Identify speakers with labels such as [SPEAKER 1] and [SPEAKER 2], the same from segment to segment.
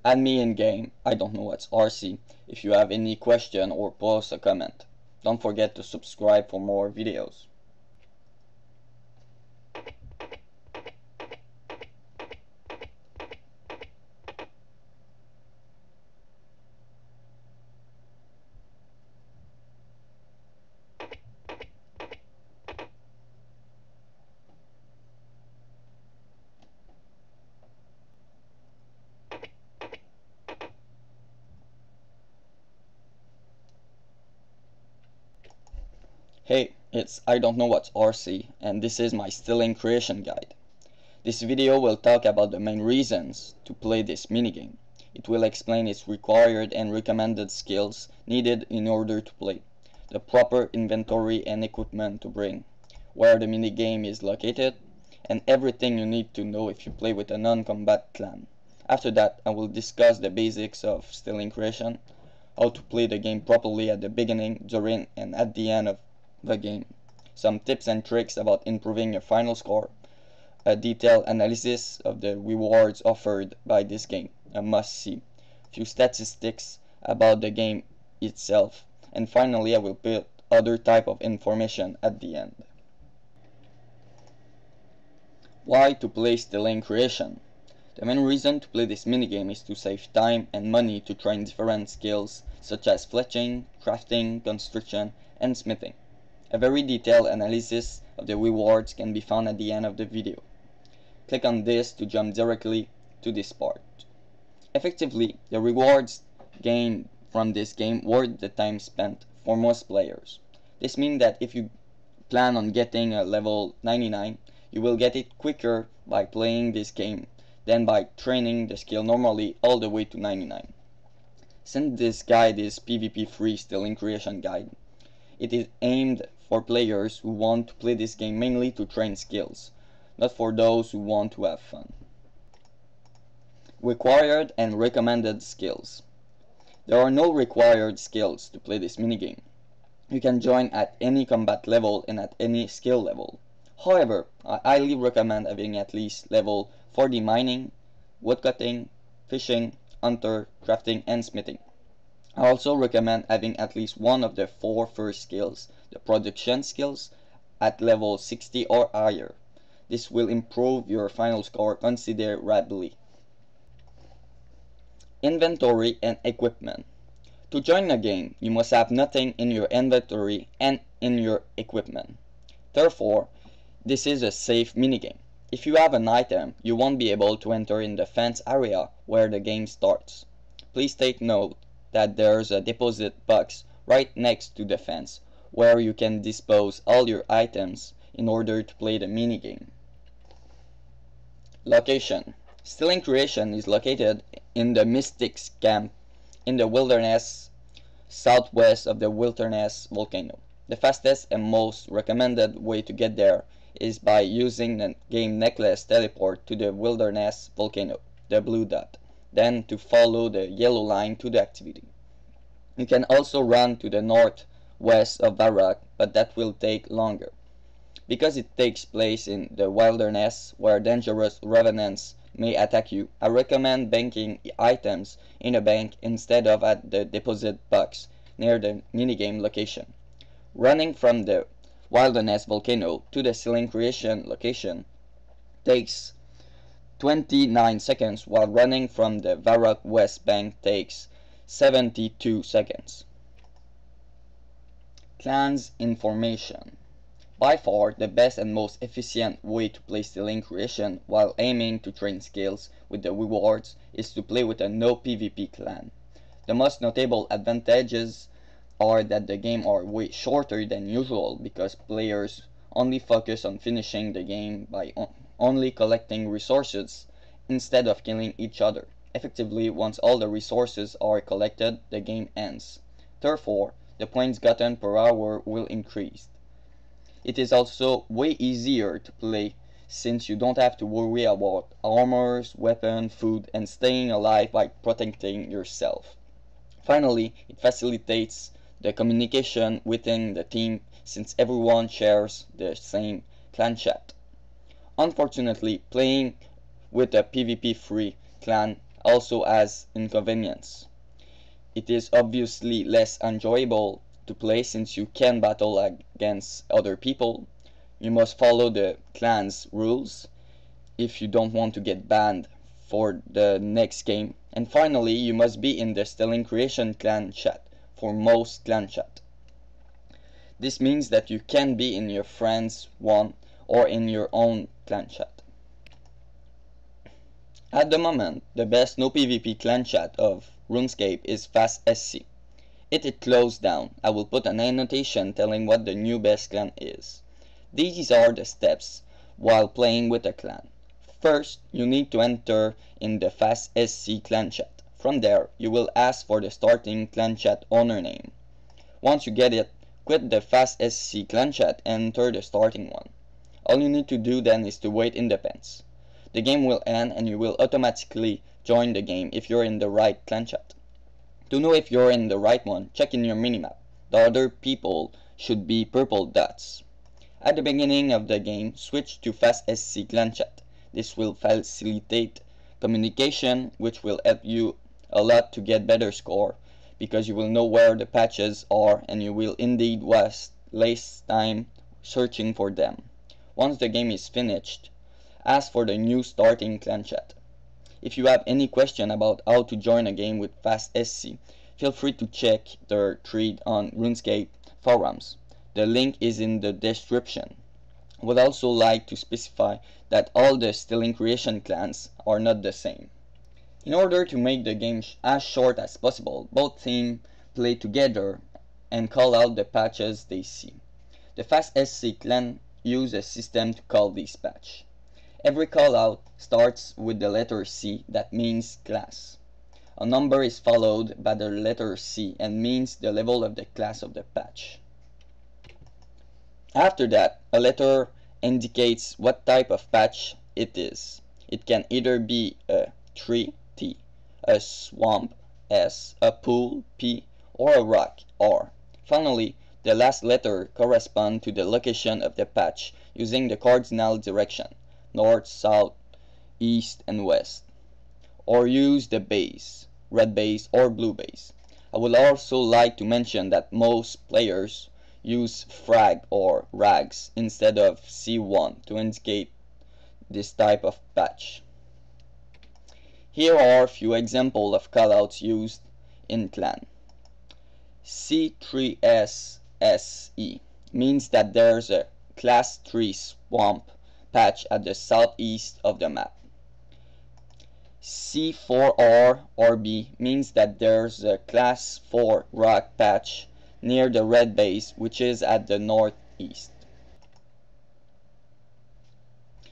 [SPEAKER 1] Add me in game, I don't know what's RC, if you have any question or post a comment. Don't forget to subscribe for more videos. Hey, it's I don't know what's RC, and this is my Still Creation guide. This video will talk about the main reasons to play this minigame. It will explain its required and recommended skills needed in order to play, the proper inventory and equipment to bring, where the minigame is located, and everything you need to know if you play with a non-combat clan. After that, I will discuss the basics of Still Creation, how to play the game properly at the beginning, during, and at the end of the game, some tips and tricks about improving your final score, a detailed analysis of the rewards offered by this game, a must-see, few statistics about the game itself, and finally I will put other type of information at the end. Why to play Still Creation? The main reason to play this minigame is to save time and money to train different skills such as fletching, crafting, construction, and smithing. A very detailed analysis of the rewards can be found at the end of the video. Click on this to jump directly to this part. Effectively, the rewards gained from this game worth the time spent for most players. This means that if you plan on getting a level 99, you will get it quicker by playing this game than by training the skill normally all the way to 99. Since this guide is PvP free Still Creation guide, it is aimed for players who want to play this game mainly to train skills, not for those who want to have fun. Required and recommended skills. There are no required skills to play this minigame. You can join at any combat level and at any skill level. However, I highly recommend having at least level 40 mining, woodcutting, fishing, hunter, crafting, and smithing. I also recommend having at least one of the 4 first skills, the production skills, at level 60 or higher. This will improve your final score considerably. Inventory and equipment. To join a game, you must have nothing in your inventory and in your equipment. Therefore, this is a safe minigame. If you have an item, you won't be able to enter in the fence area where the game starts. Please take note that there's a deposit box right next to the fence where you can dispose all your items in order to play the minigame. Location. Still Creation is located in the Mystics camp in the wilderness southwest of the Wilderness volcano. The fastest and most recommended way to get there is by using the game necklace teleport to the Wilderness volcano, the blue dot, then to follow the yellow line to the activity. You can also run to the northwest of Varrock, but that will take longer. Because it takes place in the wilderness where dangerous revenants may attack you, I recommend banking items in a bank instead of at the deposit box near the minigame location. Running from the Wilderness volcano to the Still Creation location takes 29 seconds, while running from the Varrock West bank takes 72 seconds. Clans information. By far the best and most efficient way to play Still Creation while aiming to train skills with the rewards is to play with a no PvP clan. The most notable advantages are that the game are way shorter than usual because players only focus on finishing the game by only collecting resources instead of killing each other. Effectively, once all the resources are collected, the game ends. Therefore, the points gotten per hour will increase. It is also way easier to play since you don't have to worry about armors, weapons, food, and staying alive by protecting yourself. Finally, it facilitates the communication within the team since everyone shares the same clan chat. Unfortunately, playing with a PvP free clan also has inconvenience. It is obviously less enjoyable to play since you can battle against other people. You must follow the clan's rules if you don't want to get banned for the next game. And finally, you must be in the Stelling Creation clan chat for most clan chat. This means that you can be in your friend's one or in your own clan chat. At the moment, the best no PvP clan chat of RuneScape is Fast SC. It is closed down. I will put an annotation telling what the new best clan is. These are the steps while playing with a clan. First, you need to enter in the Fast SC clan chat. From there, you will ask for the starting clan chat owner name. Once you get it, quit the Fast SC clan chat and enter the starting one. All you need to do then is to wait in the pens. The game will end and you will automatically join the game if you're in the right clan chat. To know if you're in the right one, check in your minimap. The other people should be purple dots. At the beginning of the game, switch to Fast SC clan chat. This will facilitate communication, which will help you a lot to get better score, because you will know where the patches are and you will indeed waste less time searching for them. Once the game is finished, ask for the new starting clan chat. If you have any question about how to join a game with Fast SC, feel free to check their thread on RuneScape forums. The link is in the description. I would also like to specify that all the Stelling Creation clans are not the same. In order to make the game as short as possible, both teams play together and call out the patches they see. The Fast SC clan use a system to call these patches. Every callout starts with the letter C, that means class. A number is followed by the letter C and means the level of the class of the patch. After that, a letter indicates what type of patch it is. It can either be a tree, T, a swamp, S, a pool, P, or a rock, R. Finally, the last letter corresponds to the location of the patch using the cardinal direction, north, south, east, and west. Or use the base, red base or blue base. I would also like to mention that most players use frag or rags instead of C1 to indicate this type of patch. Here are a few examples of callouts used in clan. C3SSE means that there's a class 3 swamp patch at the southeast of the map. C4RB means that there's a class 4 rock patch near the red base, which is at the northeast.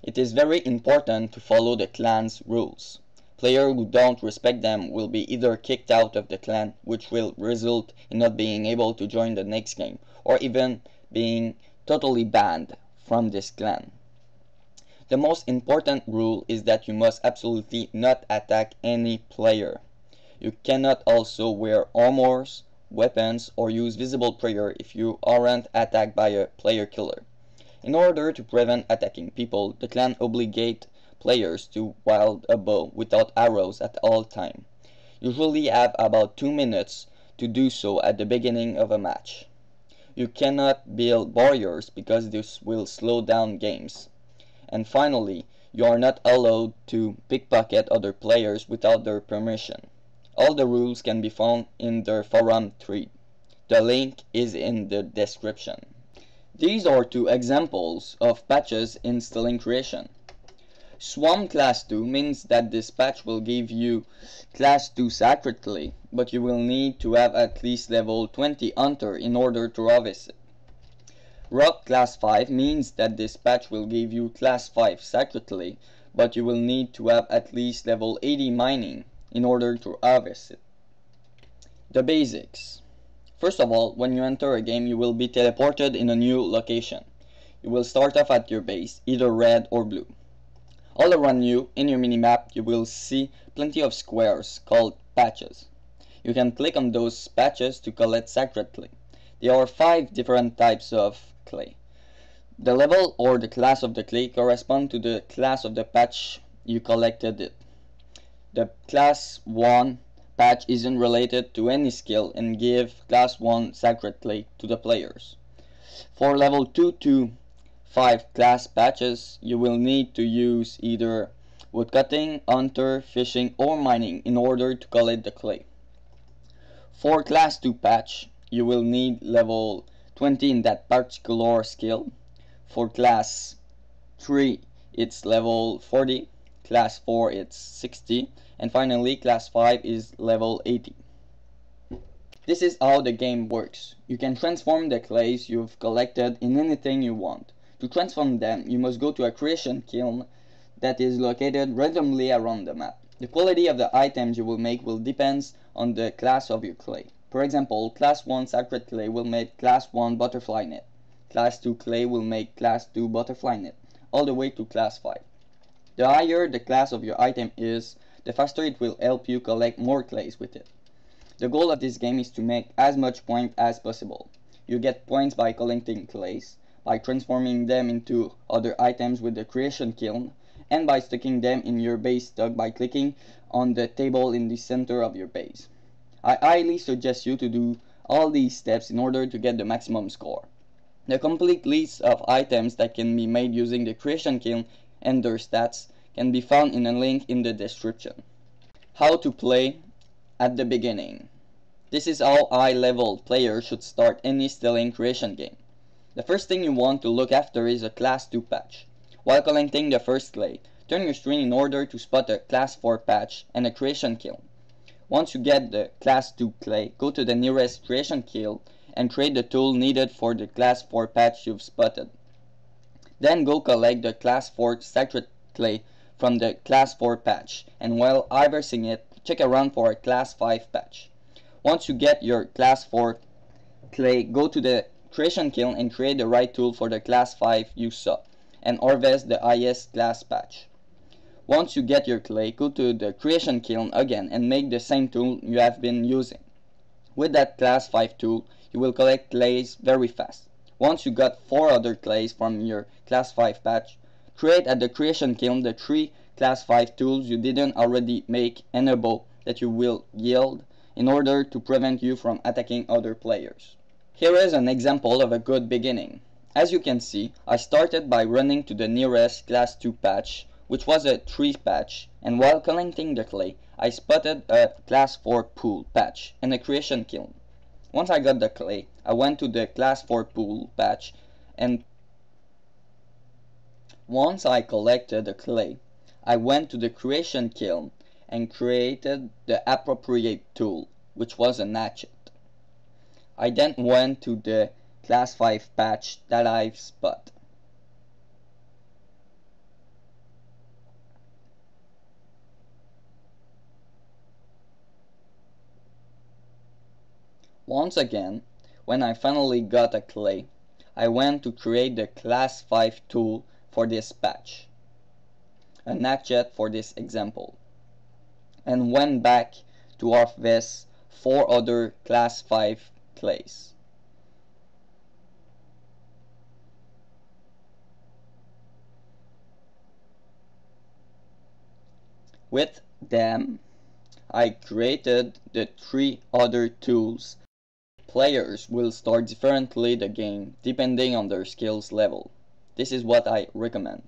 [SPEAKER 1] It is very important to follow the clan's rules. Players who don't respect them will be either kicked out of the clan, which will result in not being able to join the next game, or even being totally banned from this clan. The most important rule is that you must absolutely not attack any player. You cannot also wear armors, weapons, or use visible prayer if you aren't attacked by a player killer. In order to prevent attacking people, the clan obligates players to wield a bow without arrows at all times. Usually have about 2 minutes to do so at the beginning of a match. You cannot build barriers because this will slow down games. And finally, you are not allowed to pickpocket other players without their permission. All the rules can be found in their forum thread. The link is in the description. These are 2 examples of patches in Stelling Creation. Swamp Class 2 means that this patch will give you Class 2 secretly, but you will need to have at least level 20 Hunter in order to harvest it. Rock Class 5 means that this patch will give you Class 5 secretly, but you will need to have at least level 80 Mining in order to harvest it. The basics. First of all, when you enter a game, you will be teleported in a new location. You will start off at your base, either red or blue. All around you, in your minimap, you will see plenty of squares called patches. You can click on those patches to collect secretly. There are 5 different types of clay. The level or the class of the clay correspond to the class of the patch you collected it. the class 1 patch isn't related to any skill and give class 1 sacred clay to the players. For level 2 to 5 class patches, you will need to use either woodcutting, hunter, fishing, or mining in order to collect the clay. For class 2 patch, you will need level 20 in that particular skill. For class 3, it's level 40, class 4 it's 60, and finally class 5 is level 80. This is how the game works. You can transform the clays you've collected in anything you want. To transform them, you must go to a creation kiln that is located randomly around the map. The quality of the items you will make will depend on the class of your clay. For example, class 1 sacred clay will make class 1 butterfly net. Class 2 clay will make class 2 butterfly net, all the way to class 5. The higher the class of your item is, the faster it will help you collect more clays with it. The goal of this game is to make as much points as possible. You get points by collecting clays, by transforming them into other items with the creation kiln, and by sticking them in your base stock by clicking on the table in the center of your base. I highly suggest you to do all these steps in order to get the maximum score. The complete list of items that can be made using the creation kiln and their stats can be found in a link in the description. How to play at the beginning. This is how high-level players should start any stealing creation game. The first thing you want to look after is a class 2 patch. While collecting the first clay, turn your screen in order to spot a class 4 patch and a creation kiln. Once you get the class 2 clay, go to the nearest creation kiln and trade the tool needed for the class 4 patch you've spotted. Then go collect the class 4 sacred clay from the class 4 patch, and while harvesting it, check around for a class 5 patch. Once you get your class 4 clay, go to the creation kiln and create the right tool for the class 5 you saw, and harvest the highest class patch. Once you get your clay, go to the creation kiln again and make the same tool you have been using. With that class 5 tool, you will collect clays very fast. Once you got 4 other clays from your class 5 patch, create at the creation kiln the 3 class 5 tools you didn't already make and a bow that you will yield in order to prevent you from attacking other players. Here is an example of a good beginning. As you can see, I started by running to the nearest class 2 patch, which was a 3 patch, and while collecting the clay, I spotted a class 4 pool patch and a creation kiln. Once I got the clay, I went to the class 4 pool patch, and once I collected the clay, I went to the creation kiln and created the appropriate tool, which was an hatchet. I then went to the class 5 patch that I've spotted. Once again, when I finally got a clay, I went to create the class 5 tool for this patch, an hatchet for this example, and went back to harvest 4 other class 5 clays. With them, I created the 3 other tools. Players will start differently the game depending on their skills level. This is what I recommend.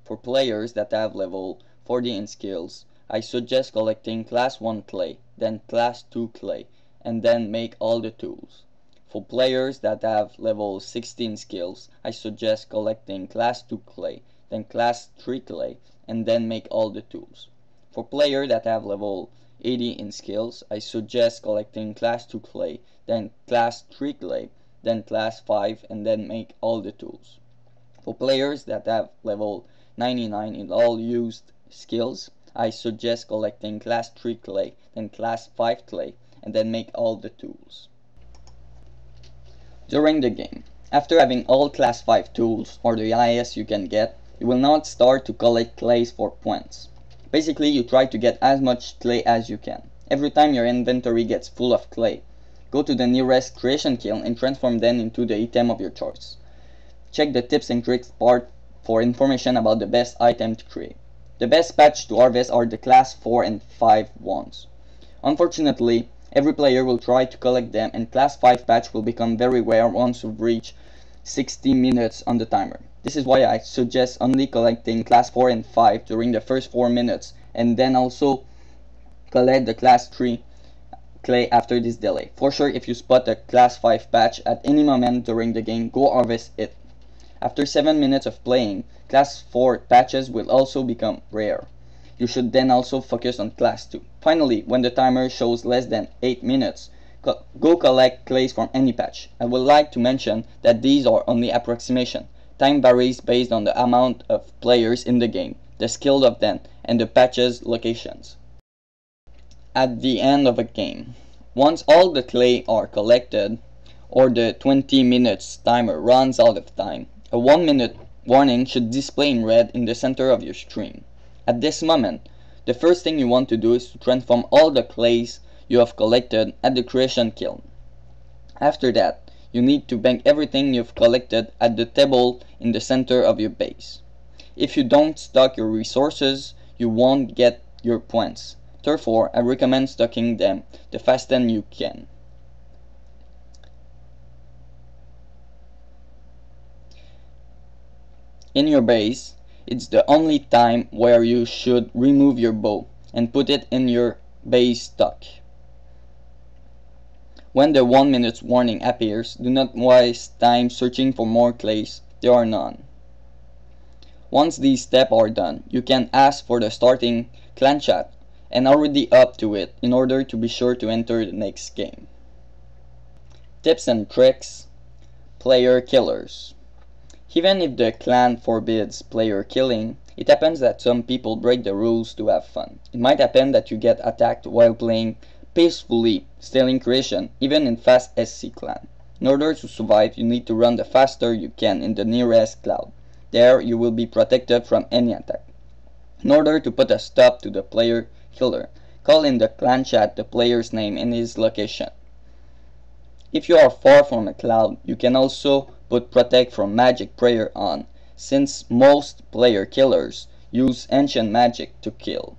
[SPEAKER 1] For players that have level 40 in skills, I suggest collecting class 1 clay, then class 2 clay, and then make all the tools. For players that have level 16 skills, I suggest collecting class 2 clay, then class 3 clay, and then make all the tools. For players that have level 80 in skills, I suggest collecting class 2 clay, then class 3 clay, then class 5, and then make all the tools. For players that have level 99 in all used skills, I suggest collecting class 3 clay, then class 5 clay, and then make all the tools. During the game, after having all class 5 tools, or the highest you can get, you will now start to collect clays for points. Basically, you try to get as much clay as you can. Every time your inventory gets full of clay, go to the nearest creation kiln and transform them into the item of your choice. Check the tips and tricks part for information about the best item to create. The best patch to harvest are the class 4 and 5 ones. Unfortunately, every player will try to collect them, and class 5 patch will become very rare once you reach 60 minutes on the timer. This is why I suggest only collecting class 4 and 5 during the first 4 minutes, and then also collect the class 3 clay after this delay. For sure, if you spot a class 5 patch at any moment during the game, go harvest it. After 7 minutes of playing, class 4 patches will also become rare. You should then also focus on class 2. Finally, when the timer shows less than 8 minutes, go collect clays from any patch. I would like to mention that these are only approximation. Time varies based on the amount of players in the game, the skill of them, and the patch's locations. At the end of a game, once all the clay are collected, or the 20 minutes timer runs out of time, a 1-minute warning should display in red in the center of your screen. At this moment, the first thing you want to do is to transform all the clays you have collected at the Creation Kiln. After that, you need to bank everything you've collected at the table in the center of your base. If you don't stock your resources, you won't get your points. Therefore, I recommend stocking them the fastest you can. In your base, it's the only time where you should remove your bow and put it in your base stock. When the 1-minute warning appears, do not waste time searching for more clays. There are none. Once these steps are done, you can ask for the starting clan chat and already up to it in order to be sure to enter the next game. Tips and tricks. Player killers. Even if the clan forbids player killing, it happens that some people break the rules to have fun. It might happen that you get attacked while playing peacefully, stealing creation, even in fast SC clan. In order to survive, you need to run the faster you can in the nearest cloud. There you will be protected from any attack. In order to put a stop to the player killer, call in the clan chat the player's name and his location. If you are far from a cloud, you can also put protect from magic prayer on, since most player killers use ancient magic to kill.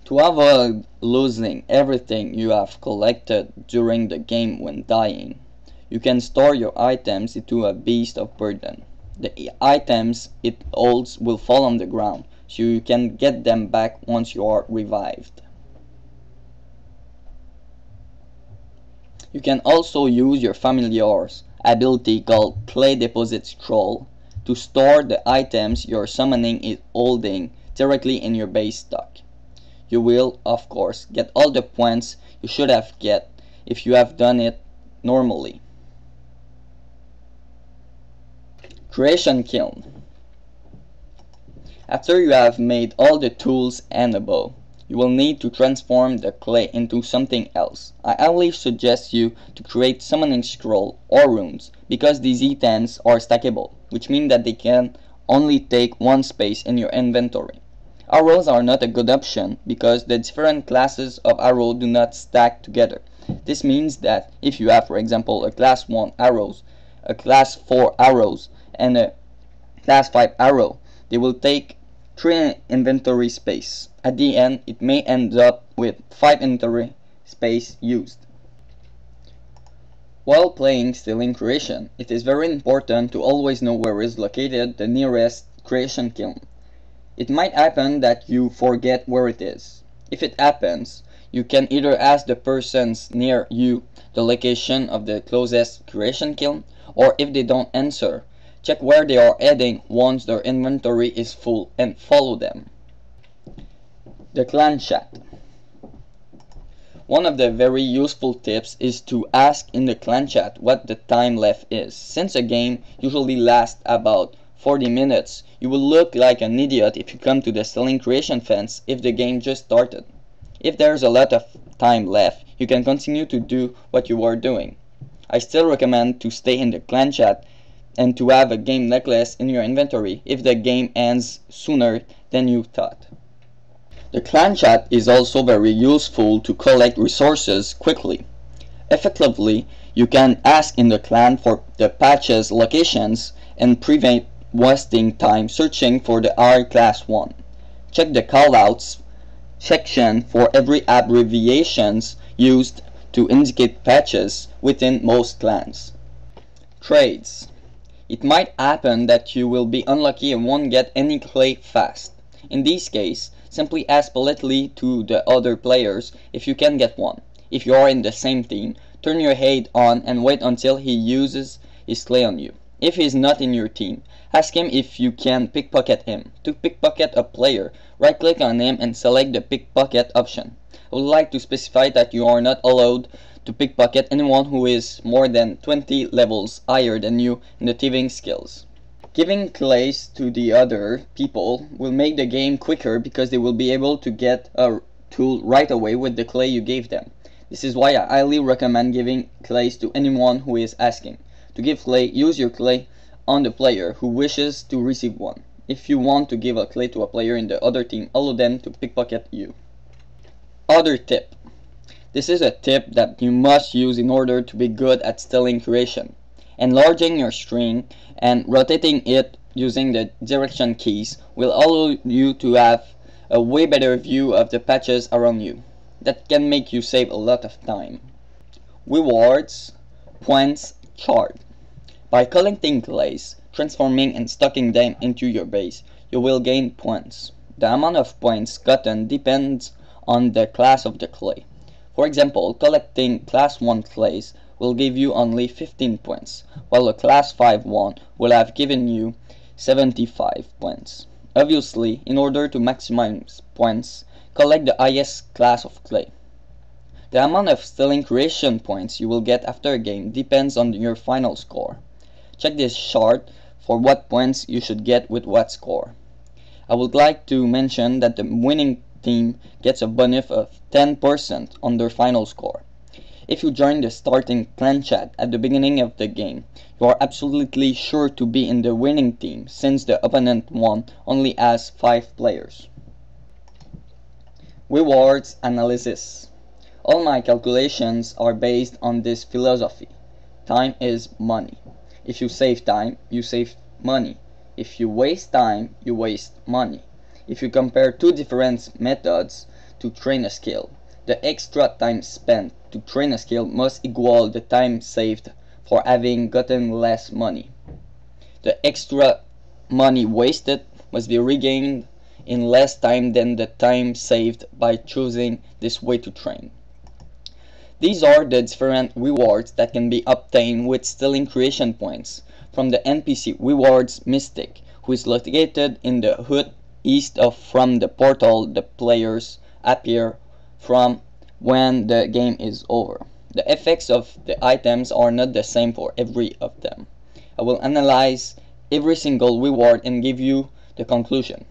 [SPEAKER 1] To avoid losing everything you have collected during the game when dying, you can store your items into a beast of burden. The items it holds will fall on the ground, so you can get them back once you are revived. You can also use your familiar's ability called Clay Deposit Scroll to store the items your summoning is holding directly in your base stock. You will, of course, get all the points you should have get if you have done it normally. Creation Kiln. After you have made all the tools and a bow, you will need to transform the clay into something else. I highly suggest you to create summoning scroll or runes, because these items are stackable, which means that they can only take one space in your inventory. Arrows are not a good option because the different classes of arrow do not stack together. This means that if you have, for example, a class 1 arrows, a class 4 arrows, and a class 5 arrow, they will take 3 inventory space. At the end, it may end up with 5 inventory space used. While playing Stealing Creation, it is very important to always know where is located the nearest Creation Kiln. It might happen that you forget where it is. If it happens, you can either ask the persons near you the location of the closest Creation Kiln, or if they don't answer, check where they are heading once their inventory is full and follow them. The clan chat. One of the very useful tips is to ask in the clan chat what the time left is. Since a game usually lasts about 40 minutes, you will look like an idiot if you come to the Stealing Creation fence if the game just started. If there's a lot of time left, you can continue to do what you are doing. I still recommend to stay in the clan chat and to have a game necklace in your inventory if the game ends sooner than you thought. The clan chat is also very useful to collect resources quickly. Effectively, you can ask in the clan for the patch's locations and prevent wasting time searching for the R class one. Check the callouts section for every abbreviations used to indicate patches within most clans. Trades. It might happen that you will be unlucky and won't get any clay fast. In this case, simply ask politely to the other players if you can get one. If you are in the same team, turn your head on and wait until he uses his clay on you. If he is not in your team, ask him if you can pickpocket him. To pickpocket a player, right-click on him and select the pickpocket option. I would like to specify that you are not allowed to pickpocket anyone who is more than 20 levels higher than you in the thieving skills. Giving clays to the other people will make the game quicker because they will be able to get a tool right away with the clay you gave them. This is why I highly recommend giving clays to anyone who is asking. To give clay, use your clay on the player who wishes to receive one. If you want to give a clay to a player in the other team, allow them to pickpocket you. Other tip. This is a tip that you must use in order to be good at stealing creation. Enlarging your screen and rotating it using the direction keys will allow you to have a way better view of the patches around you. That can make you save a lot of time. Rewards, points, chart. By collecting clays, transforming and stocking them into your base, you will gain points. The amount of points gotten depends on the class of the clay. For example, collecting class 1 clays will give you only 15 points, while a class 5 one will have given you 75 points. Obviously, in order to maximize points, collect the highest class of clay. The amount of stealing creation points you will get after a game depends on your final score. Check this chart for what points you should get with what score. I would like to mention that the winning team gets a bonus of 10% on their final score. If you join the starting clan chat at the beginning of the game, you are absolutely sure to be in the winning team since the opponent one only has 5 players. Rewards Analysis. All my calculations are based on this philosophy. Time is money. If you save time, you save money. If you waste time, you waste money. If you compare two different methods to train a skill, the extra time spent to train a skill must equal the time saved for having gotten less money. The extra money wasted must be regained in less time than the time saved by choosing this way to train. These are the different rewards that can be obtained with stealing creation points from the NPC Rewards Mystic, who is located in the hood east of from the portal the players appear from when the game is over. The effects of the items are not the same for every of them. I will analyze every single reward and give you the conclusion.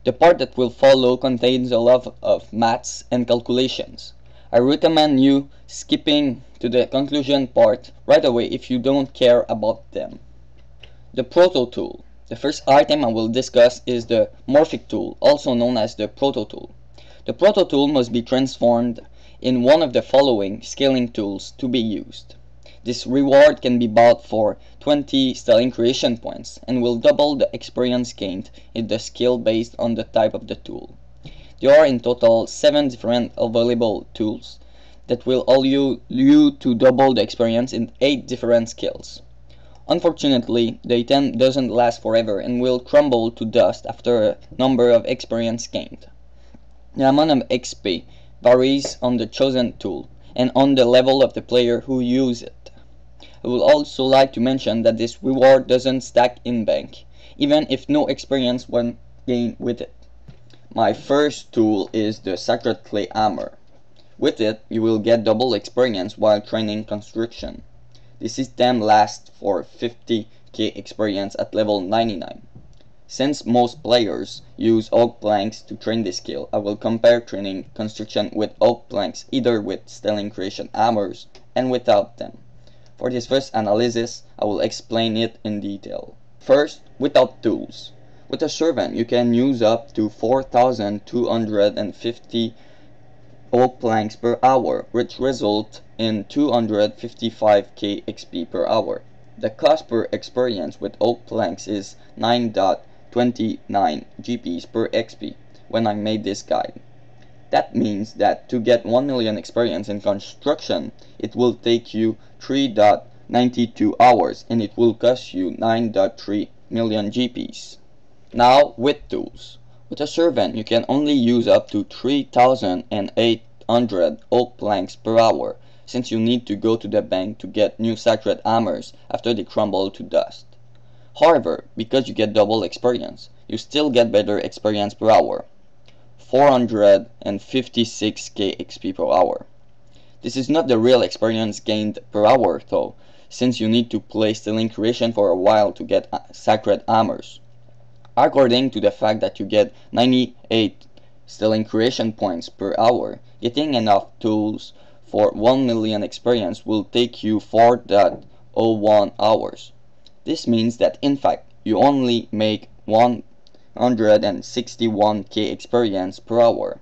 [SPEAKER 1] The part that will follow contains a lot of maths and calculations. I recommend you skipping to the conclusion part right away if you don't care about them. The Proto-tool. The first item I will discuss is the Morphic tool, also known as the Proto-tool. The Proto-tool must be transformed in one of the following scaling tools to be used. This reward can be bought for 20 stealing creation points and will double the experience gained in the skill based on the type of the tool. There are in total 7 different available tools that will allow you to double the experience in 8 different skills. Unfortunately, the item doesn't last forever and will crumble to dust after a number of experience gained. The amount of XP varies on the chosen tool and on the level of the player who uses it. I would also like to mention that this reward doesn't stack in bank, even if no experience was gained with it. My first tool is the Sacred Clay Hammer. With it, you will get double experience while training construction. The system lasts for 50k experience at level 99. Since most players use oak planks to train this skill, I will compare training construction with oak planks, either with stealing creation hammers and without them. For this first analysis, I will explain it in detail. First, without tools. With a servant, you can use up to 4,250 oak planks per hour, which result in 255k XP per hour. The cost per experience with oak planks is 9.29 GPs per XP when I made this guide. That means that to get 1 million experience in construction, it will take you 3.92 hours and it will cost you 9.3 million GPs. Now with tools. With a servant, you can only use up to 3,800 oak planks per hour, since you need to go to the bank to get new sacred hammers after they crumble to dust. However, because you get double experience, you still get better experience per hour, 456k XP per hour. This is not the real experience gained per hour though, since you need to play Stealing Creation for a while to get sacred hammers. According to the fact that you get 98 Stealing Creation points per hour, getting enough tools for 1 million experience will take you 4.01 hours. This means that in fact you only make 161k experience per hour.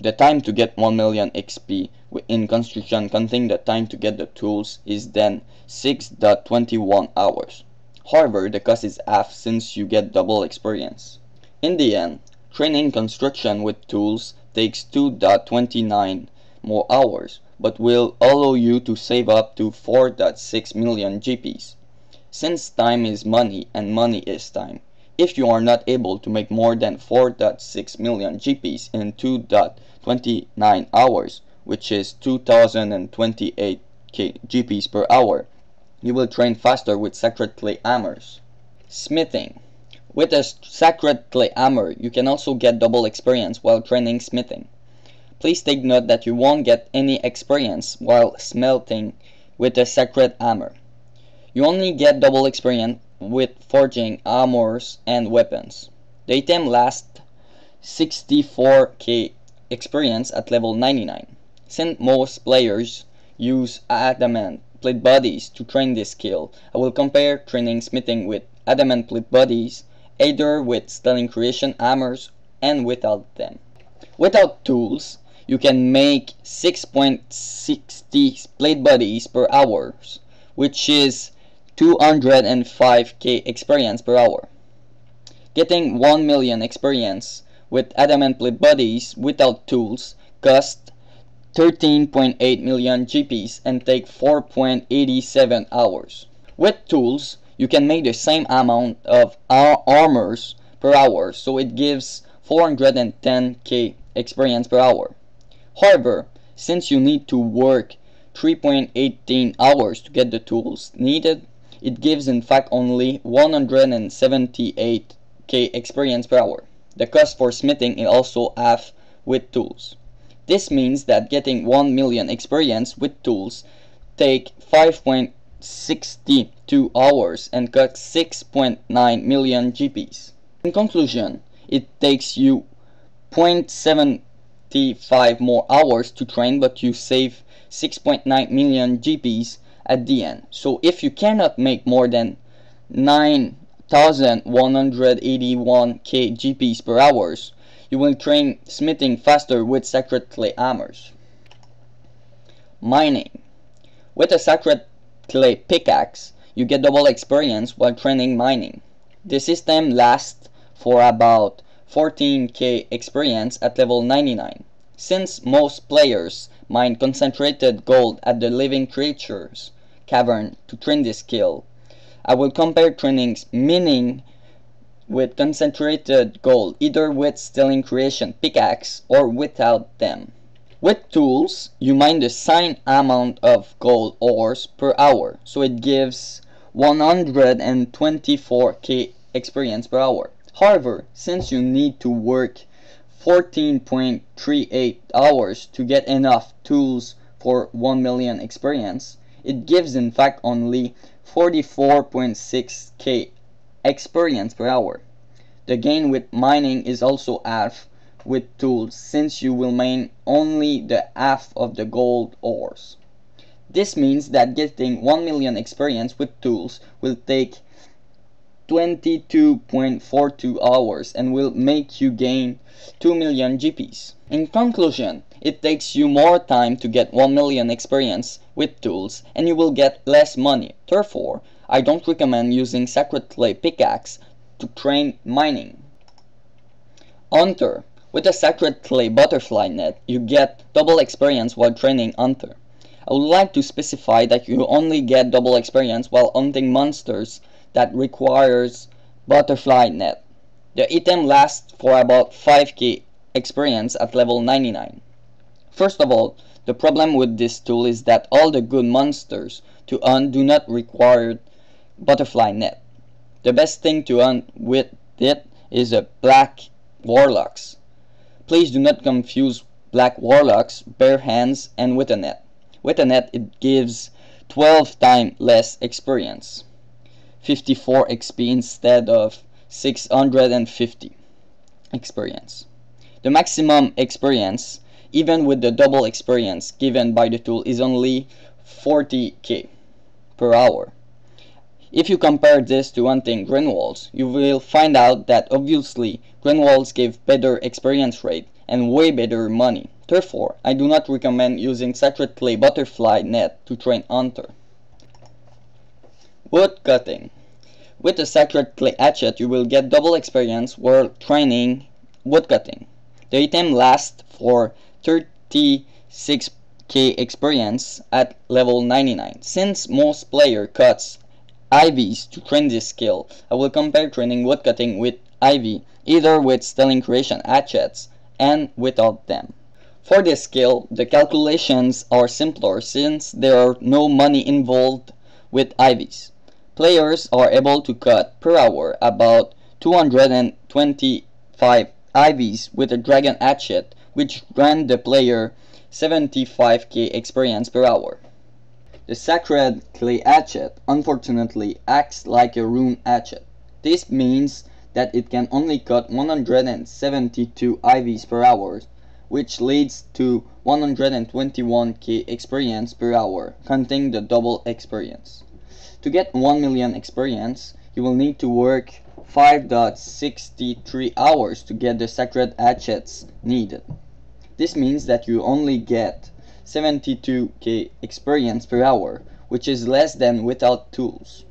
[SPEAKER 1] The time to get 1 million XP in construction, counting the time to get the tools, is then 6.21 hours. However, the cost is half since you get double experience. In the end, training construction with tools takes 2.29 more hours, but will allow you to save up to 4.6 million GPs. Since time is money and money is time, if you are not able to make more than 4.6 million GPs in 2.29 hours, which is 2028 GPs per hour, you will train faster with sacred clay hammers. Smithing. With a sacred clay hammer, you can also get double experience while training smithing. Please take note that you won't get any experience while smelting with a sacred hammer. You only get double experience with forging armors and weapons. The item lasts 64k experience at level 99. Since most players use adamant plate bodies to train this skill, I will compare training smithing with adamant plate bodies, either with Stealing Creation hammers and without them. Without tools, you can make 6.60 plate bodies per hour, which is 205k experience per hour. Getting 1 million experience with adamant plate bodies without tools costs 13.8 million GPs and take 4.87 hours. With tools, you can make the same amount of armors per hour, so it gives 410k experience per hour. However, since you need to work 3.18 hours to get the tools needed, it gives in fact only 178k experience per hour. The cost for smithing is also half with tools. This means that getting 1 million experience with tools take 5.62 hours and cost 6.9 million GPs. In conclusion, it takes you 0.75 more hours to train, but you save 6.9 million GPs at the end. So if you cannot make more than 9,181k GPs per hour, you will train smithing faster with sacred clay hammers. Mining. With a sacred clay pickaxe, you get double experience while training mining. The system lasts for about 14k experience at level 99. Since most players mine concentrated gold at the Living Creatures cavern to train this skill, I will compare training mining with concentrated gold, either with Stealing Creation pickaxe or without them. With tools, you mine the same amount of gold ores per hour, so it gives 124k experience per hour. However, since you need to work 14.38 hours to get enough tools for 1 million experience, it gives in fact only 44.6k experience per hour. The gain with mining is also half with tools, since you will mine only the half of the gold ores. This means that getting 1 million experience with tools will take 22.42 hours and will make you gain 2 million GPs. In conclusion, It takes you more time to get 1 million experience with tools, and you will get less money. Therefore, I don't recommend using Sacred Clay Pickaxe to train mining. Hunter. With a Sacred Clay Butterfly Net, you get double experience while training Hunter. I would like to specify that you only get double experience while hunting monsters that requires Butterfly Net. The item lasts for about 5k experience at level 99. First of all, the problem with this tool is that all the good monsters to hunt do not require Butterfly Net. The best thing to hunt with it is a Black Warlocks. Please do not confuse Black Warlocks, bare hands, and with a net. With a net, it gives 12 times less experience, 54 XP instead of 650 experience. The maximum experience, even with the double experience given by the tool, is only 40k per hour. If you compare this to hunting green walls, you will find out that obviously green walls give better experience rate and way better money. Therefore, I do not recommend using Sacred Clay Butterfly Net to train Hunter. Wood Cutting. With a Sacred Clay Hatchet, you will get double experience while training wood cutting. The item lasts for 36k experience at level 99. Since most players cuts IVs to train this skill, I will compare training woodcutting with IV, either with stealing creation hatchets and without them. For this skill, the calculations are simpler since there are no money involved with IVs. Players are able to cut per hour about 225 IVs with a dragon hatchet, which grant the player 75k experience per hour. The Sacred Clay Hatchet unfortunately acts like a rune hatchet. This means that it can only cut 172 IVs per hour, which leads to 121k experience per hour, counting the double experience. To get 1 million experience, you will need to work 5.63 hours to get the Sacred Hatchets needed. This means that you only get 72k experience per hour, which is less than without tools.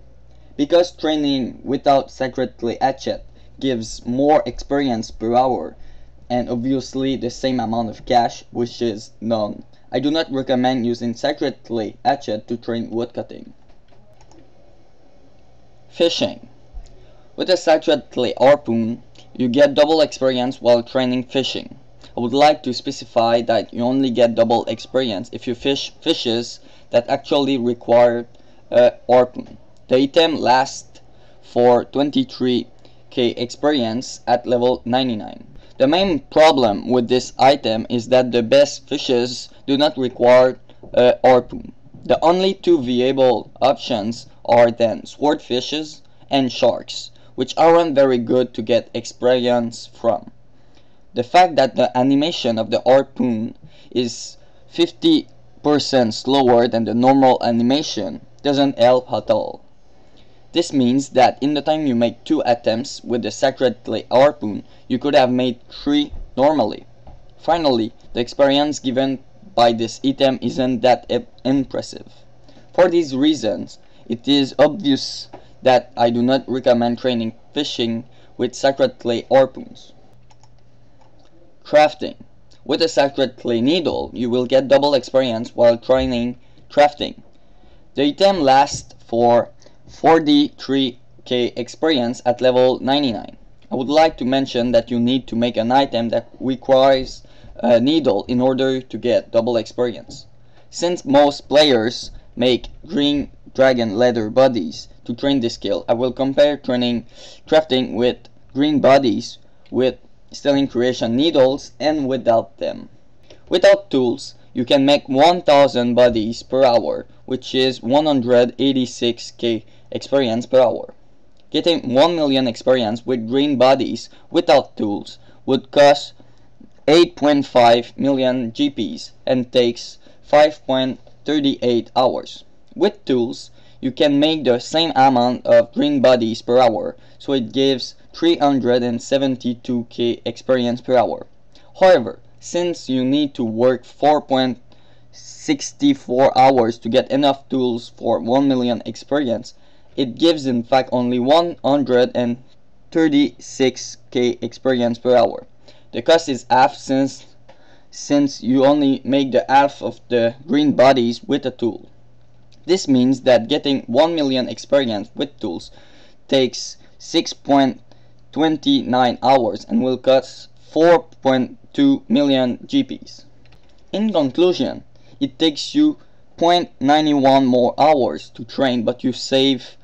[SPEAKER 1] Because training without Sacred Clay Hatchet gives more experience per hour, and obviously the same amount of cash, which is none, I do not recommend using Sacred Clay Hatchet to train woodcutting. Fishing. With a Sacred Clay Harpoon, you get double experience while training fishing. I would like to specify that you only get double experience if you fish fishes that actually require a harpoon. The item lasts for 23k experience at level 99. The main problem with this item is that the best fishes do not require a harpoon. The only two viable options are then swordfishes and sharks, which aren't very good to get experience from. The fact that the animation of the harpoon is 50% slower than the normal animation doesn't help at all. This means that in the time you make 2 attempts with the Sacred Clay Harpoon, you could have made 3 normally. Finally, the experience given by this item isn't that impressive. For these reasons, it is obvious that I do not recommend training fishing with Sacred Clay Harpoons. Crafting. With a Sacred Clay Needle, you will get double experience while training crafting. The item lasts for 43k experience at level 99. I would like to mention that you need to make an item that requires a needle in order to get double experience. Since most players make green dragon leather bodies to train this skill, I will compare training crafting with green bodies with stealing creation needles and without them. Without tools, you can make 1000 bodies per hour, which is 186k experience per hour. Getting 1 million experience with green bodies without tools would cost 8.5 million GPs and takes 5.38 hours. With tools, you can make the same amount of green bodies per hour, so it gives 372k experience per hour. However, Since you need to work 4.64 hours to get enough tools for 1 million experience, it gives in fact only 136k experience per hour. The cost is half since you only make the half of the green bodies with a tool. This means that getting 1 million experience with tools takes 6.29 hours and will cost 4.2 million GPs. In conclusion, it takes you 0.91 more hours to train, but you save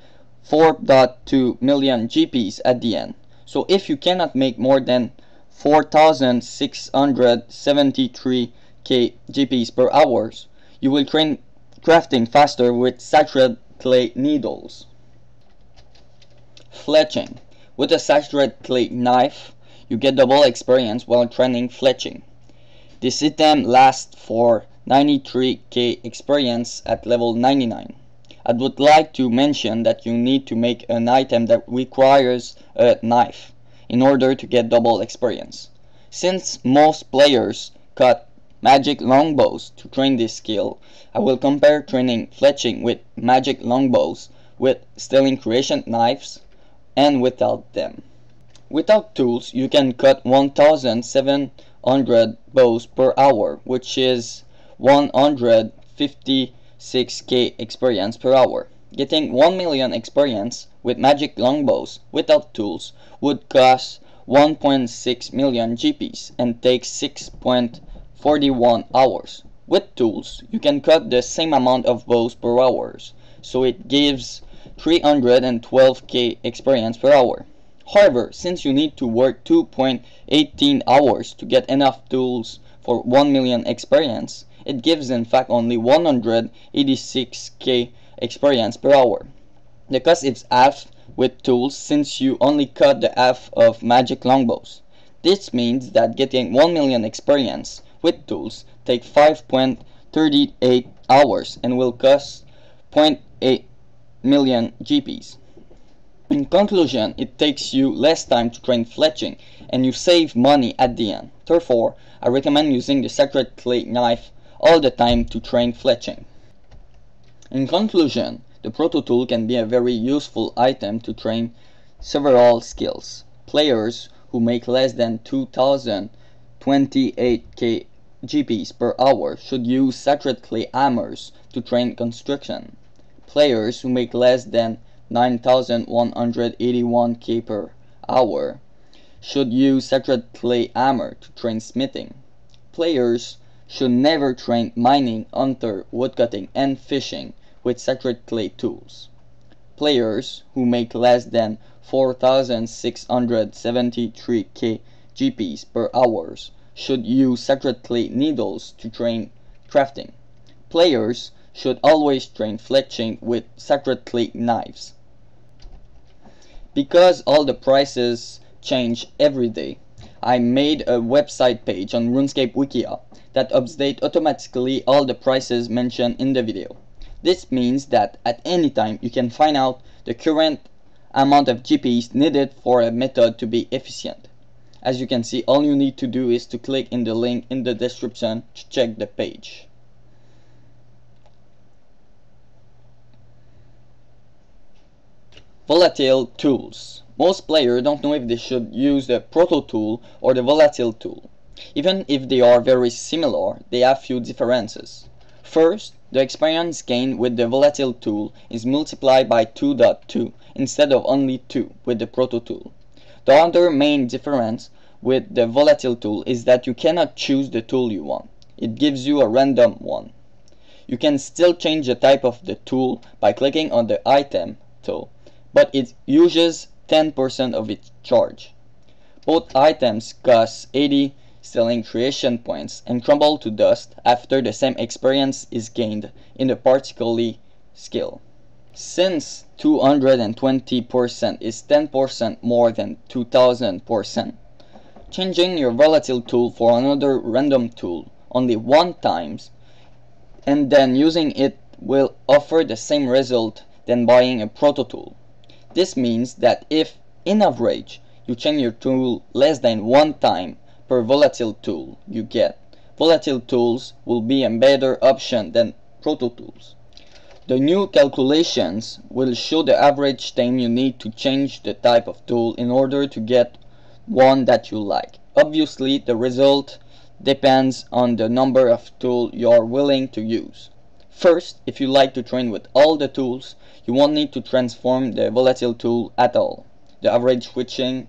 [SPEAKER 1] 4.2 million GPs at the end. So if you cannot make more than 4,673k GPs per hour, you will train crafting faster with saturated clay needles. Fletching. With a saturated clay knife, you get double experience while training fletching. This item lasts for 93k experience at level 99. I would like to mention that you need to make an item that requires a knife in order to get double experience. Since most players cut magic longbows to train this skill, I will compare training fletching with magic longbows with stealing creation knives and without them. Without tools, you can cut 1,700 bows per hour, which is 156k experience per hour. Getting 1 million experience with magic longbows without tools would cost 1.6 million GPs and take 6.41 hours. With tools, you can cut the same amount of bows per hour, so it gives 312k experience per hour. However, since you need to work 2.18 hours to get enough tools for 1 million experience, it gives in fact only 186k experience per hour. The cost is half with tools since you only cut the half of magic longbows. This means that getting 1 million experience with tools takes 5.38 hours and will cost 0.8 million GPs. In conclusion, it takes you less time to train fletching and you save money at the end. Therefore, I recommend using the sacred clay knife all the time to train fletching. In conclusion, the Proto-tool can be a very useful item to train several skills. Players who make less than 2,028k GPs per hour should use sacred clay hammers to train construction. Players who make less than 9,181k per hour should use sacred clay hammer to train smithing. Players should never train mining, hunter, woodcutting, and fishing with sacred clay tools. Players who make less than 4,673k GPs per hour should use sacred clay needles to train crafting. Players should always train fletching with sacred clay knives. Because all the prices change every day, I made a website page on RuneScape Wikia that updates automatically all the prices mentioned in the video. This means that at any time you can find out the current amount of GPs needed for a method to be efficient. As you can see, all you need to do is to click in the link in the description to check the page. Volatile-tools. Most players don't know if they should use the Proto-tool or the Volatile-tool. Even if they are very similar, they have few differences. First, the experience gained with the Volatile-tool is multiplied by 2.2 instead of only 2 with the Proto-tool. The other main difference with the Volatile-tool is that you cannot choose the tool you want. It gives you a random one. You can still change the type of the tool by clicking on the item tool, but it uses 10% of its charge. Both items cost 80 stealing creation points and crumble to dust after the same experience is gained in the particular skill. Since 220% is 10% more than 2000%, changing your volatile tool for another random tool only one time and then using it will offer the same result than buying a proto-tool. This means that if, in average, you change your tool less than one time per volatile tool you get. Volatile tools will be a better option than Proto-tools. The new calculations will show the average time you need to change the type of tool in order to get one that you like. Obviously, the result depends on the number of tools you are willing to use. First, if you like to train with all the tools, you won't need to transform the volatile tool at all. The average switching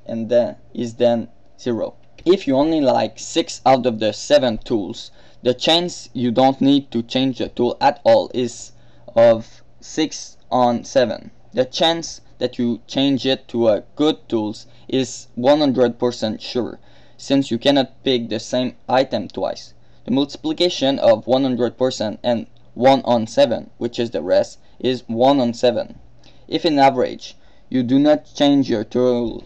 [SPEAKER 1] is then 0. If you only like 6 out of the 7 tools, the chance you don't need to change the tool at all is of 6 on 7. The chance that you change it to a good tools is 100% sure, since you cannot pick the same item twice. The multiplication of 100% and 1 on 7, which is the rest, is 1 on 7. If in average you do not change your tool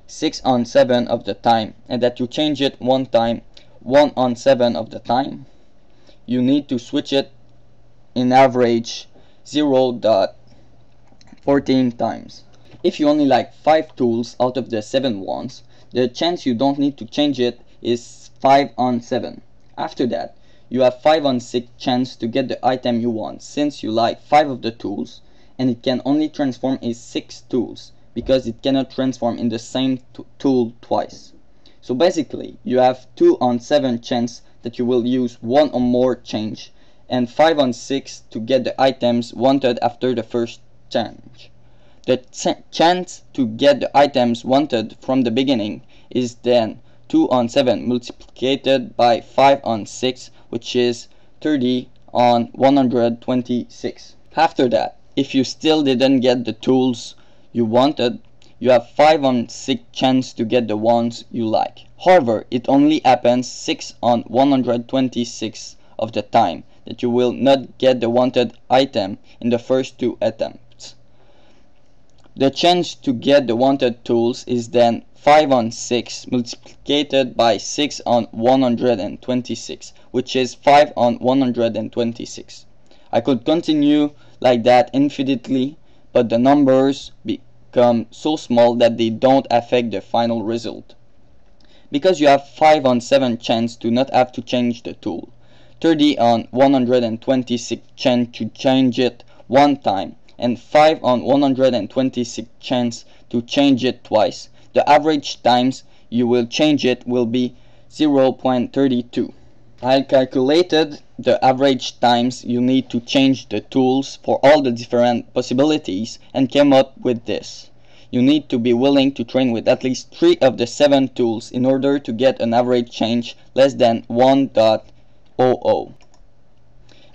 [SPEAKER 1] 6 on 7 of the time, and that you change it one time 1 on 7 of the time, you need to switch it in average 0.14 times. If you only like 5 tools out of the 7 ones, the chance you don't need to change it is 5 on 7. After that, you have 5 on 6 chance to get the item you want, since you like 5 of the tools, and it can only transform as 6 tools, because it cannot transform in the same tool twice. So basically, you have 2 on 7 chance that you will use 1 or more change, and 5 on 6 to get the items wanted after the first change. The chance to get the items wanted from the beginning is then 2 on 7 multiplied by 5 on 6, which is 30 on 126. After that, if you still didn't get the tools you wanted, you have 5 on 6 chance to get the ones you like. However, it only happens 6 on 126 of the time that you will not get the wanted item in the first 2 attempts. The chance to get the wanted tools is then 5 on 6 multiplied by 6 on 126, which is 5 on 126. I could continue like that infinitely, but the numbers become so small that they don't affect the final result. Because you have 5 on 7 chance to not have to change the tool, 30 on 126 chance to change it one time, and 5 on 126 chance to change it twice, the average times you will change it will be 0.32. I calculated the average times you need to change the tools for all the different possibilities and came up with this. You need to be willing to train with at least 3 of the 7 tools in order to get an average change less than 1.00.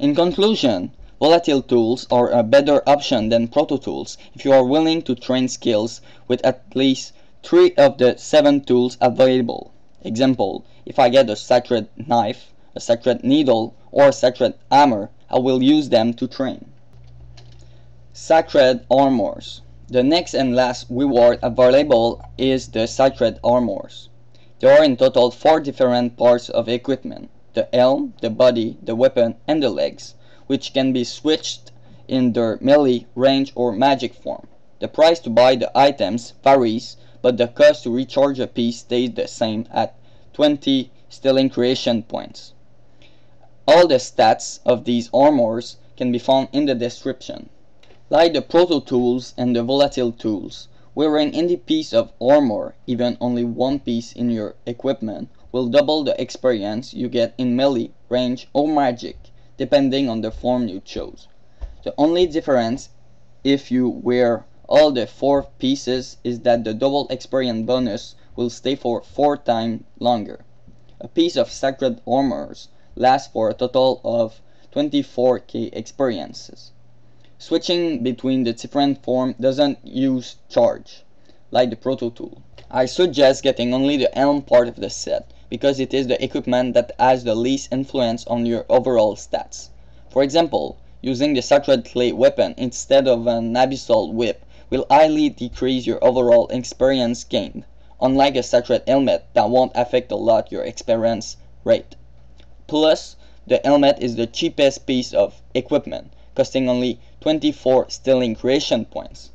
[SPEAKER 1] In conclusion, volatile tools are a better option than Proto-tools if you are willing to train skills with at least 3 of the 7 tools available. Example, if I get a sacred knife, a sacred needle, or a sacred hammer, I will use them to train. Sacred armors. The next and last reward available is the sacred armors. There are in total 4 different parts of equipment: the helm, the body, the weapon, and the legs, which can be switched in their melee, range, or magic form. The price to buy the items varies, but the cost to recharge a piece stays the same at 20 stealing creation points. All the stats of these armors can be found in the description. Like the Proto-tools and the Volatile-tools, wearing any piece of armor, even only one piece in your equipment, will double the experience you get in melee, range, or magic, depending on the form you chose. The only difference if you wear all the 4 pieces is that the double experience bonus will stay for 4 times longer. A piece of sacred armors lasts for a total of 24k experiences. Switching between the different forms doesn't use charge, like the Proto-tool. I suggest getting only the helm part of the set, because it is the equipment that has the least influence on your overall stats. For example, using the sacred clay weapon instead of an abyssal whip will highly decrease your overall experience gained, unlike a sacred helmet that won't affect a lot your experience rate. Plus, the helmet is the cheapest piece of equipment, costing only 24 stealing creation points.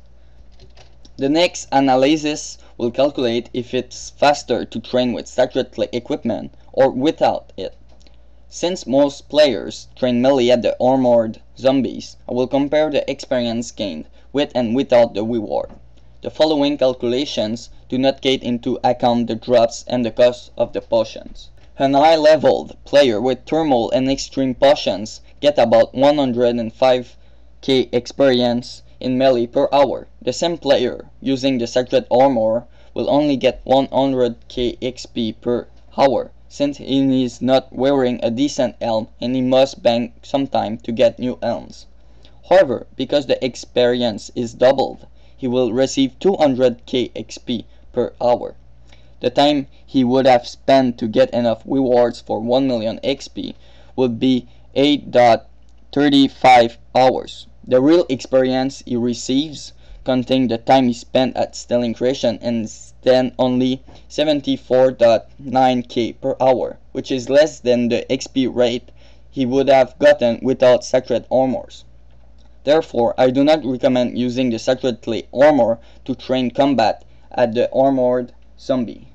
[SPEAKER 1] The next analysis will calculate if it's faster to train with saturated clay equipment or without it. Since most players train melee at the armored zombies, I will compare the experience gained with and without the reward. The following calculations do not take into account the drops and the cost of the potions. An high-leveled player with thermal and extreme potions get about 105k experience in melee per hour. The same player using the sacred armor will only get 100k XP per hour, since he is not wearing a decent helm and he must bank some time to get new helms. However, because the experience is doubled, he will receive 200k XP per hour. The time he would have spent to get enough rewards for 1 million XP would be 8.35 hours. The real experience he receives, counting the time he spent at stealing creation, is then only 74.9k per hour, which is less than the XP rate he would have gotten without sacred armors. Therefore, I do not recommend using the sacred clay armor to train combat at the armored zombie.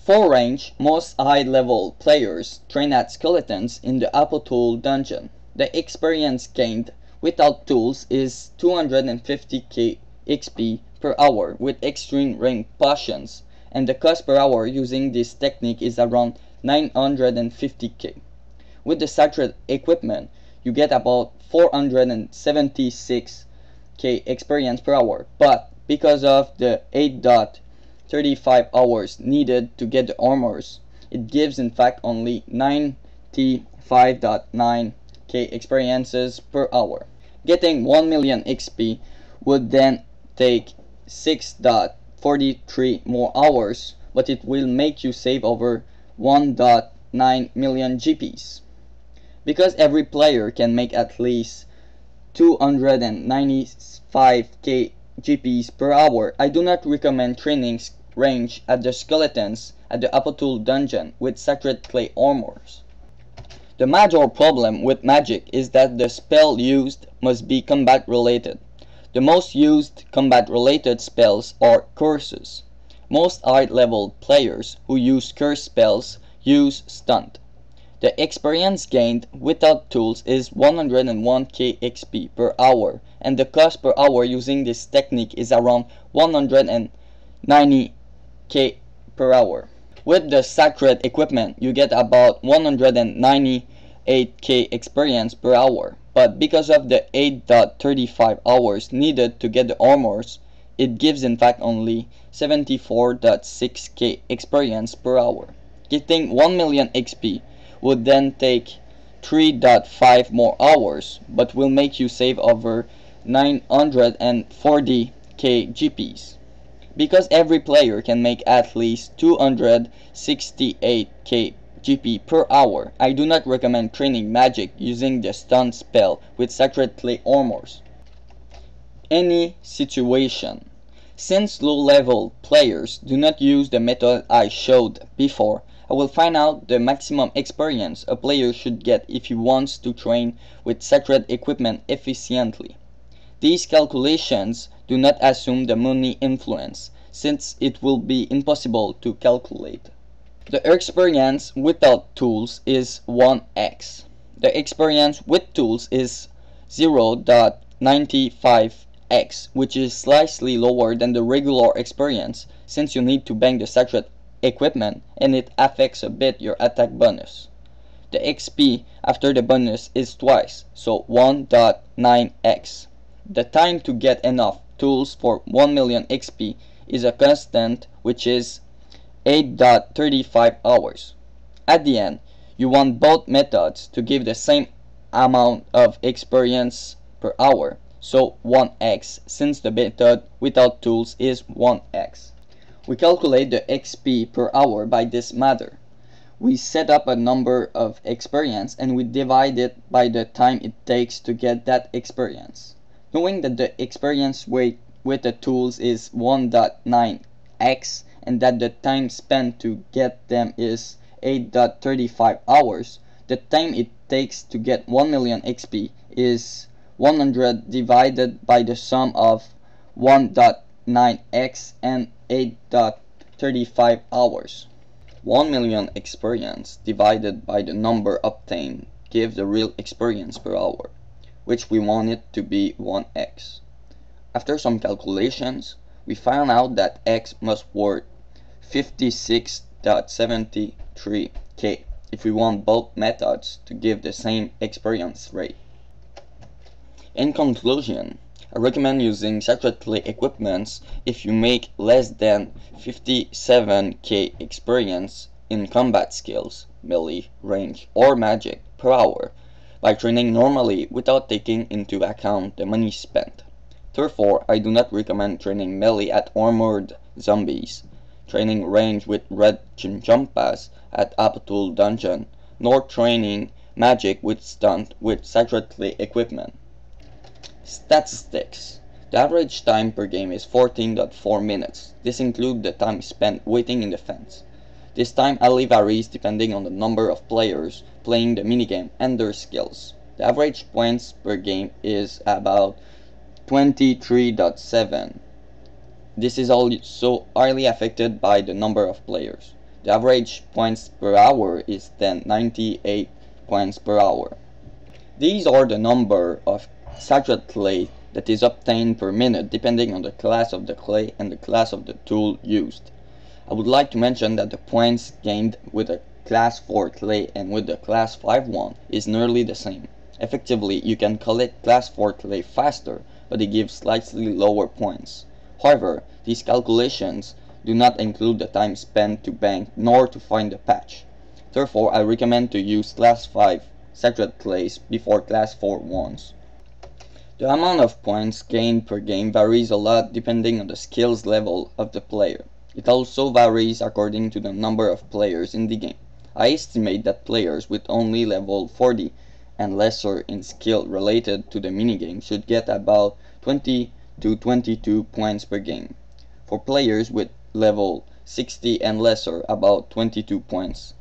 [SPEAKER 1] For range, most high-level players train at skeletons in the Proto-tool dungeon. The experience gained without tools is 250k XP per hour with extreme range potions, and the cost per hour using this technique is around 950k. With the sacred equipment, you get about 476k experience per hour, but because of the 8.35 hours needed to get the armors, it gives in fact only 95.9k experiences per hour. Getting 1 million XP would then take 6.43 more hours, but it will make you save over 1.9 million GPs. Because every player can make at least 295k GPs per hour, I do not recommend training range at the skeletons at the Proto-tool dungeon with sacred clay armors. The major problem with magic is that the spell used must be combat related. The most used combat related spells are curses. Most high-level players who use curse spells use stunt. The experience gained without tools is 101k XP per hour, and the cost per hour using this technique is around 190k per hour. With the sacred equipment, you get about 198k experience per hour, but because of the 8.35 hours needed to get the armors, it gives in fact only 74.6k experience per hour. Getting 1 million XP would then take 3.5 more hours, but will make you save over 940k GPs. Because every player can make at least 268k GP per hour, I do not recommend training magic using the stun spell with sacred clay armors. Any situation. Since low-level players do not use the method I showed before, I will find out the maximum experience a player should get if he wants to train with sacred equipment efficiently. These calculations do not assume the money influence, since it will be impossible to calculate. The experience without tools is 1x. The experience with tools is 0.95x, which is slightly lower than the regular experience, since you need to bank the sacred equipment and it affects a bit your attack bonus. The XP after the bonus is twice, so 1.9x. The time to get enough tools for 1 million XP is a constant, which is 8.35 hours. At the end, you want both methods to give the same amount of experience per hour, so 1x, since the method without tools is 1x. We calculate the XP per hour by this method. We set up a number of experience and we divide it by the time it takes to get that experience. Knowing that the experience rate with the tools is 1.9x and that the time spent to get them is 8.35 hours, the time it takes to get 1 million XP is 100 divided by the sum of 1.9 9x and 8.35 hours. 1 million experience divided by the number obtained gives the real experience per hour, which we want it to be 1x. After some calculations, we found out that x must worth 56.73k if we want both methods to give the same experience rate. In conclusion, I recommend using separately equipments if you make less than 57k experience in combat skills, melee, range, or magic per hour by training normally without taking into account the money spent. Therefore, I do not recommend training melee at armored zombies, training range with red chinchompas at Apple dungeon, nor training magic with stunt with separately equipment. Statistics. The average time per game is 14.4 minutes. This includes the time spent waiting in the fence. This time highly varies depending on the number of players playing the minigame and their skills. The average points per game is about 23.7. This is also highly affected by the number of players. The average points per hour is then 98 points per hour. These are the number of sacred clay that is obtained per minute depending on the class of the clay and the class of the tool used. I would like to mention that the points gained with a class 4 clay and with the class 5 one is nearly the same. Effectively, you can collect class 4 clay faster, but it gives slightly lower points. However, these calculations do not include the time spent to bank nor to find the patch. Therefore, I recommend to use class 5 sacred clays before class 4 ones. The amount of points gained per game varies a lot depending on the skills level of the player. It also varies according to the number of players in the game. I estimate that players with only level 40 and lesser in skill related to the minigame should get about 20 to 22 points per game. For players with level 60 and lesser, about 22 points.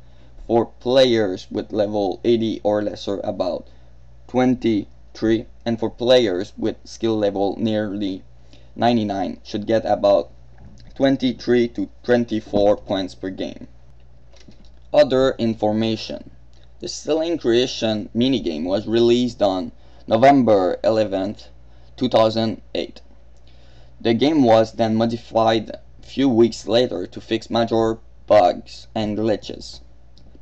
[SPEAKER 1] For players with level 80 or lesser, about 23, and for players with skill level nearly 99 should get about 23 to 24 points per game. Other information. The Ceiling Creation minigame was released on November 11th, 2008. The game was then modified a few weeks later to fix major bugs and glitches.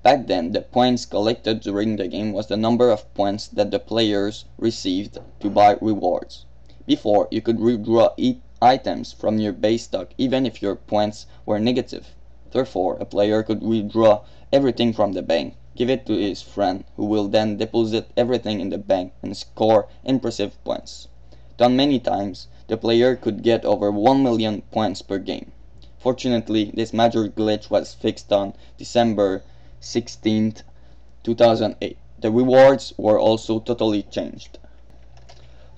[SPEAKER 1] Back then, the points collected during the game was the number of points that the players received to buy rewards. Before, you could redraw items from your base stock even if your points were negative. Therefore, a player could withdraw everything from the bank, give it to his friend, who will then deposit everything in the bank and score impressive points. Done many times, the player could get over 1 million points per game. Fortunately, this major glitch was fixed on December 16th, 2008. The rewards were also totally changed.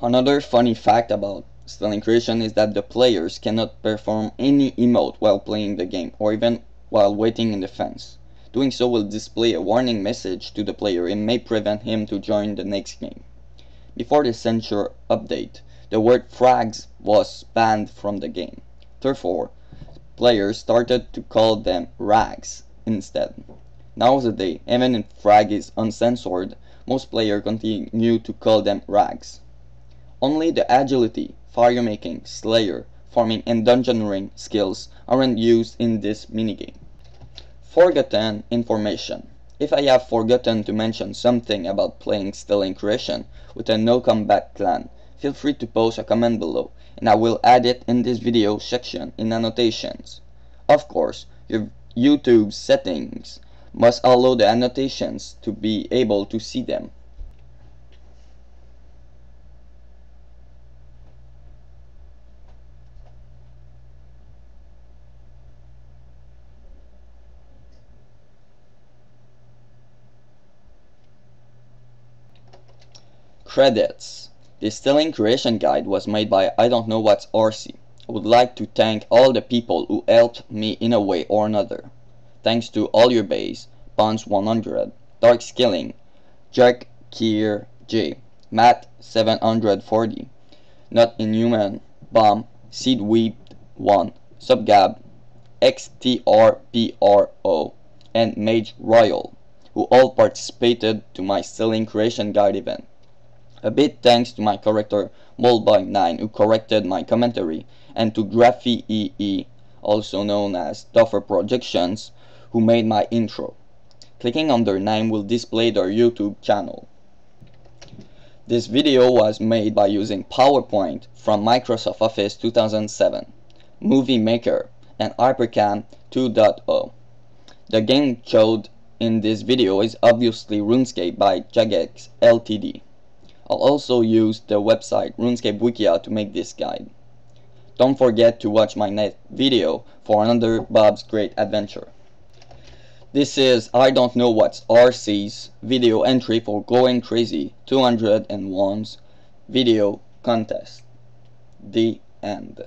[SPEAKER 1] Another funny fact about Ceiling Creation is that the players cannot perform any emote while playing the game, or even while waiting in the fence. Doing so will display a warning message to the player and may prevent him to join the next game. Before the censure update, the word frags was banned from the game. Therefore, players started to call them rags instead. Nowadays, even if frag is uncensored, most players continue to call them rags. Only the agility, firemaking, slayer, farming, and dungeoneering skills aren't used in this minigame. Forgotten information. If I have forgotten to mention something about playing Ceiling Creation with a no combat clan, feel free to post a comment below and I will add it in this video section in annotations. Of course, your YouTube settings must allow the annotations to be able to see them. Credits. This Ceiling Creation guide was made by Idk Whats Rc. I would like to thank all the people who helped me in a way or another. Thanks to All Your Base, Bonds 100, Dark Skilling, Jack Kier J, Matt 740, Not Inhuman, Bomb, Seedweed 1. Subgab, XTRPRO, and Mage Royal, who all participated to my Ceiling Creation Guide event. A big thanks to my corrector Molboy9, who corrected my commentary, and to Graphy also known as Tougher Projections, who made my intro. Clicking on their name will display their YouTube channel. This video was made by using PowerPoint from Microsoft Office 2007, Movie Maker, and HyperCam 2.0. The game showed in this video is obviously RuneScape by Jagex Ltd. I'll also use the website RuneScape Wikia to make this guide. Don't forget to watch my next video for another Bob's Great Adventure. This is I Don't Know What's RC's video entry for Going Crazy 201's video contest. The end.